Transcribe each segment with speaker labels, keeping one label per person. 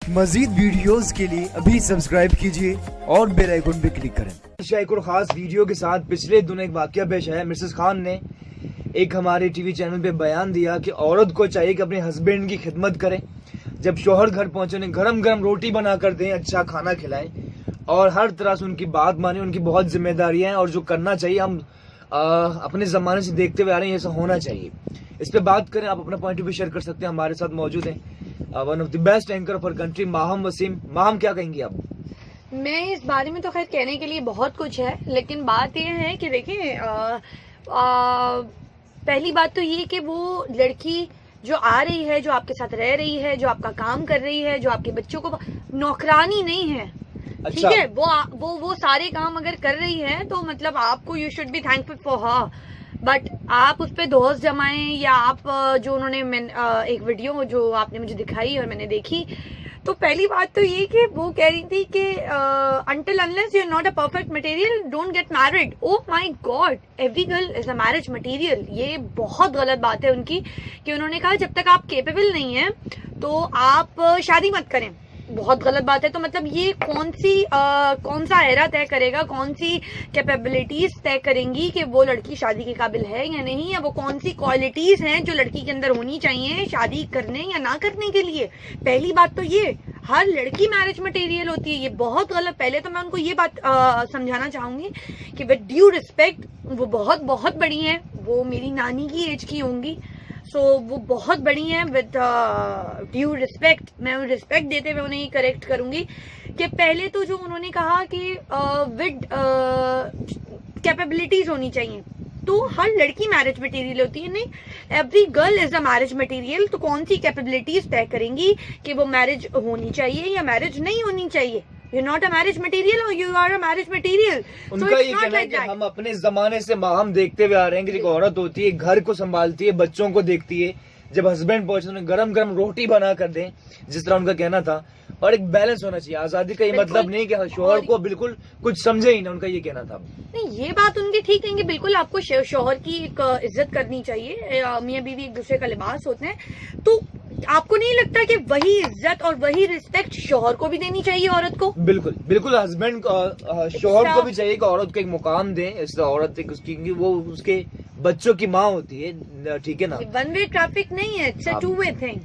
Speaker 1: मजीद videos के लिए अभी सब्सक्राइब कीजिए और बेल आइकन पे क्लिक करें। एक और खास वीडियो के साथ पिछले दिनों एक वाकया पेश आया। मिसेस खान ने एक हमारे टीवी चैनल पे बयान दिया कि औरत को चाहिए कि अपने हस्बैंड की खिदमत करें, जब शोहर घर पहुंचे उन्हें गरम गरम रोटी बना कर दें, अच्छा खाना खिलाएं और हर तरह से उनकी बात माने। उनकी बहुत जिम्मेदारियां हैं और जो करना चाहिए हम अपने जमाने से देखते हुए आ रहे हैं, ऐसा होना चाहिए। इस पे बात करें, आप अपना पॉइंट ऑफ व्यू शेयर कर सकते हैं। हमारे साथ मौजूद हैं one of the best anchor of our country, Maham Waseem. Maham, क्या कहेंगी आप?
Speaker 2: मैं इस बारे में तो खैर कहने के लिए बहुत कुछ है, लेकिन बात यह है कि देखिए पहली बात तो ये कि वो लड़की जो आ रही है, जो आपके साथ रह रही है, जो आपका काम कर रही है, जो आपके बच्चों को, नौकरानी नहीं है। ठीक है, वो सारे काम अगर कर रही है तो मतलब आपको you should be thankful for her. But आप उस पर दोष जमाएं या आप जो उन्होंने एक वीडियो जो आपने मुझे दिखाई और मैंने देखी, तो पहली बात तो ये कि वो कह रही थी कि until unless you're not a perfect material don't get married। oh my god, every girl is a marriage material। ये बहुत गलत बात है उनकी कि उन्होंने कहा जब तक आप केपेबल नहीं है तो आप शादी मत करें। बहुत गलत बात है। तो मतलब ये कौन सा एरा तय करेगा, कौन सी कैपेबिलिटीज तय करेंगी कि वो लड़की शादी के काबिल है या नहीं, या वो कौन सी क्वालिटीज हैं जो लड़की के अंदर होनी चाहिए शादी करने या ना करने के लिए। पहली बात तो ये, हर लड़की मैरिज मटेरियल होती है, ये बहुत गलत। पहले तो मैं उनको ये बात समझाना चाहूंगी कि विद ड्यू रिस्पेक्ट वो बहुत बहुत बड़ी हैं, वो मेरी नानी की एज की होंगी, सो वो बहुत बड़ी हैं। विद ड्यू रिस्पेक्ट, मैं रिस्पेक्ट देते हुए उन्हें करेक्ट करूंगी कि पहले तो जो उन्होंने कहा कि विद कैपेबिलिटीज होनी चाहिए, तो हर लड़की मैरिज मटेरियल होती है। नहीं, every girl is a marriage material. तो कौन सी कैपेबिलिटीज तय करेंगी कि वो मैरिज होनी चाहिए या मैरिज नहीं होनी चाहिए। You're not a marriage material or you are a marriage material।
Speaker 1: उनका ये कहना है कि हम अपने जमाने से हम देखते हुए आ रहे हैं कि एक औरत होती है, घर को संभालती है, बच्चों को देखती है, जब हस्बैंड पहुंचे उन्हें गरम गरम रोटी बना कर दें, जिस तरह उनका कहना था। और एक बैलेंस होना चाहिए। आजादी का ये मतलब नहीं कि शोहर को बिल्कुल कुछ समझे ही ना, उनका ये कहना था।
Speaker 2: नहीं, ये बात उनकी ठीक है कि बिल्कुल आपको शोहर की एक इज्जत करनी चाहिए। मियां बीवी एक दूसरे का लिबास होते हैं, तो आपको नहीं लगता कि वही इज्जत और वही रिस्पेक्ट शोहर को भी देनी चाहिए औरत को?
Speaker 1: बिल्कुल बिल्कुल, हस्बैंड शोहर को भी चाहिए कि औरत को एक मुकाम दें। इस औरत उसकी वो उसके बच्चों की माँ होती है, ठीक है ना।
Speaker 2: वन वे ट्रैफिक नहीं है, it's a two way thing.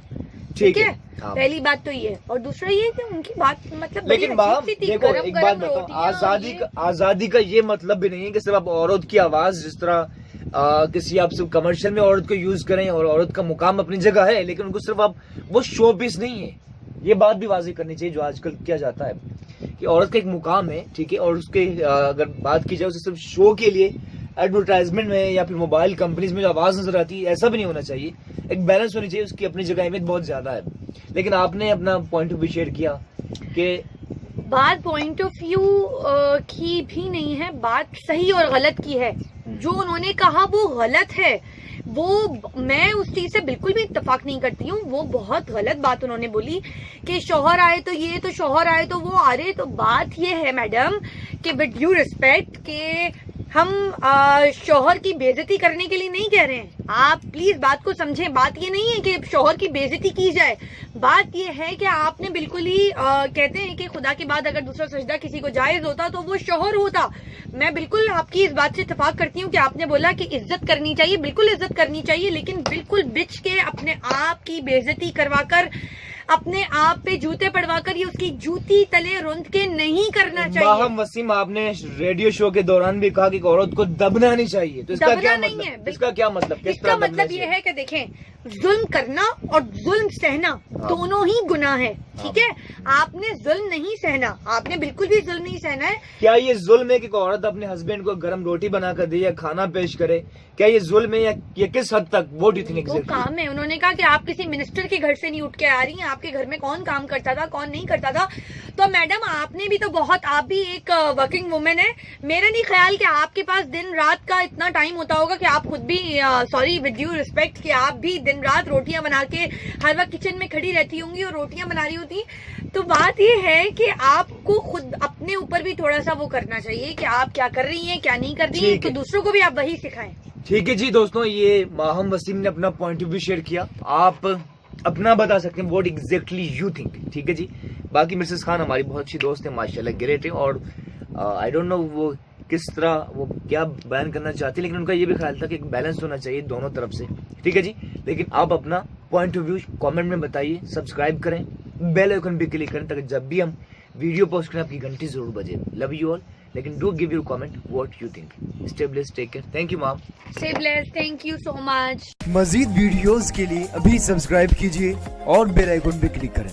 Speaker 1: ठीक है,
Speaker 2: पहली बात तो ये। और दूसरा ये कि उनकी बात मतलब,
Speaker 1: लेकिन देखो एक बात बताओ, आजादी का ये मतलब भी नहीं है कि सिर्फ आप औरत की आवाज जिस तरह किसी आप सिर्फ कमर्शियल में औरत को यूज करें, और औरत का मुकाम अपनी जगह है, लेकिन उनको सिर्फ आप वो शो पीस नहीं है। ये बात भी वाज़ेह करनी चाहिए जो आजकल किया जाता है कि औरत का एक मुकाम है, ठीक है, और उसके अगर बात की जाए उसे सिर्फ शो के लिए एडवर्टाइजमेंट में या फिर मोबाइल कंपनीज में जो आवाज नजर आती है, ऐसा भी नहीं होना चाहिए। एक बैलेंस होनी चाहिए, उसकी अपनी जगह अहमियत बहुत ज्यादा है। लेकिन आपने अपना पॉइंट ऑफ व्यू शेयर किया कि
Speaker 2: बात पॉइंट ऑफ व्यू की भी नहीं है, बात सही और गलत की है। जो उन्होंने कहा वो गलत है, वो मैं उस चीज से बिल्कुल भी इत्तेफाक नहीं करती हूँ। वो बहुत गलत बात उन्होंने बोली कि शौहर आए तो ये, तो शौहर आए तो वो आ रहे। तो बात ये है मैडम कि विद ड्यू रिस्पेक्ट के हम शौहर की बेइज्जती करने के लिए नहीं कह रहे हैं। आप प्लीज बात को समझें। बात ये नहीं है कि शौहर की बेइज्जती की जाए, बात ये है कि आपने बिल्कुल ही कहते हैं कि खुदा के बाद अगर दूसरा सजदा किसी को जायज होता तो वो शौहर होता। मैं बिल्कुल आपकी इस बात से इत्तेफाक करती हूँ कि आपने बोला कि इज्जत करनी चाहिए, बिल्कुल इज्जत करनी चाहिए, लेकिन बिल्कुल बिच के अपने आप की बेइज्जती करवाकर, अपने आप पे जूते पड़वाकर, ये उसकी जूती तले रुंध के नहीं करना चाहिए।
Speaker 1: माहम वसीम, आपने रेडियो शो के दौरान भी कहा कि औरत को दबना नहीं चाहिए, तो इसका क्या मतलब है? इसका क्या मतलब?
Speaker 2: इसका मतलब ये है कि देखें, जुल्म करना और जुल्म सहना दोनों ही गुनाह है। ठीक है, आपने जुल्म नहीं सहना, आपने बिल्कुल भी जुल्म नहीं सहना है।
Speaker 1: क्या ये जुल्म है कि औरत अपने हस्बैंड को गरम रोटी बना कर दे या खाना पेश करे? क्या ये जुल्म है या ये किस हद तक? वो
Speaker 2: काम है। उन्होंने कहा कि आप किसी मिनिस्टर के घर से नहीं उठ के आ रही हैं, आपके घर में कौन काम करता था, कौन नहीं करता था। तो मैडम आपने भी तो बहुत, आप भी एक वर्किंग वुमेन है। मेरा नहीं ख्याल कि आपके पास दिन रात का इतना टाइम होता होगा कि आप खुद भी, सॉरी विद ड्यू रिस्पेक्ट, कि आप भी दिन रात रोटियां बना के हर वक्त किचन में खड़ी रहती होंगी और रोटियां बना रही होती। तो बात ये है कि आपको खुद अपने ऊपर भी थोड़ा सा वो करना चाहिए कि आप क्या कर रही हैं, क्या नहीं कर रही हैं, तो दूसरों को भी आप वही सिखाएं।
Speaker 1: ठीक है जी दोस्तों, ये माहम वसीम ने अपना पॉइंट ऑफ व्यू शेयर किया। आप अपना बता सकते हैं व्हाट एग्जैक्टली यू थिंक, ठीक है जी। बाकी मिसेस खान हमारी बहुत अच्छी दोस्त है माशाल्लाह, ग्रेट है, और आई डोंट नो वो किस तरह वो क्या बयान करना चाहती है, लेकिन उनका ये भी ख्याल था कि एक बैलेंस होना चाहिए दोनों तरफ से, ठीक है जी। लेकिन आप अपना पॉइंट ऑफ व्यू कमेंट में बताइए, सब्सक्राइब करें, बेल आइकन भी क्लिक करें ताकि जब भी हम वीडियो पोस्ट करें आपकी घंटी जरूर बजे। लव यू ऑल, लेकिन do give you comment what you think. Stay blessed, take care, thank you ma'am.
Speaker 2: Stay blessed. Thank you so much.
Speaker 1: मजीद वीडियोस के लिए अभी सब्सक्राइब कीजिए और बेल आइकन भी क्लिक करें।